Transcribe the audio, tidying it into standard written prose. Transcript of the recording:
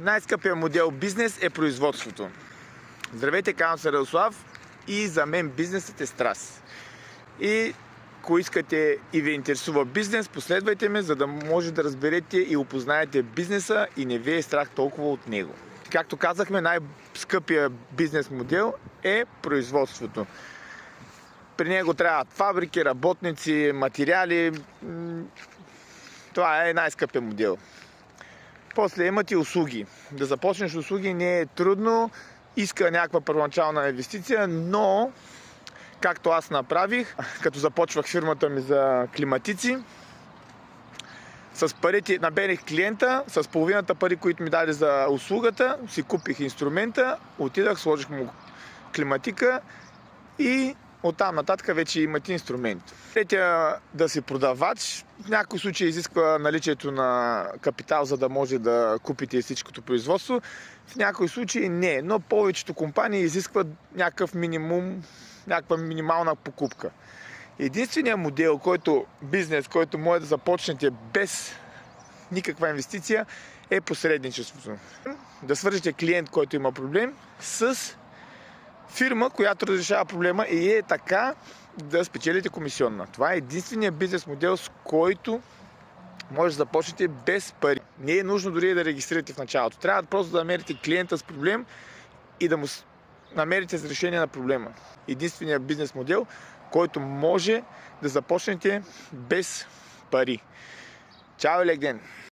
Най-скъпият модел бизнес е производството. Здравейте, казвам се Радослав и за мен бизнесът е страст. И ако искате и ви интересува бизнес, последвайте ме, за да може да разберете и опознаете бизнеса и не ви е страх толкова от него. Както казахме, най-скъпият бизнес модел е производството. При него трябват фабрики, работници, материали. Това е най-скъпият модел. После имате услуги. Да започнеш услуги не е трудно, иска някаква първоначална инвестиция, но както аз направих, като започвах фирмата ми за климатици, с парите наберих клиента, с половината пари, които ми даде за услугата, си купих инструмента, отидах, сложих му климатика и оттам нататък вече имате инструмент. Третия да си продавач, в някои случаи изисква наличието на капитал, за да може да купите всичкото производство. В някои случаи не, но повечето компании изискват някакъв минимум, някаква минимална покупка. Единственият модел, бизнес, който може да започнете без никаква инвестиция, е посредничеството. Да свържете клиент, който има проблем, с фирма, която разрешава проблема и е така да спечелите комисионна. Това е единственият бизнес модел, с който може да започнете без пари. Не е нужно дори да регистрирате в началото. Трябва просто да намерите клиента с проблем и да му намерите решение на проблема. Единственият бизнес модел, който може да започнете без пари. Чао и лек ден!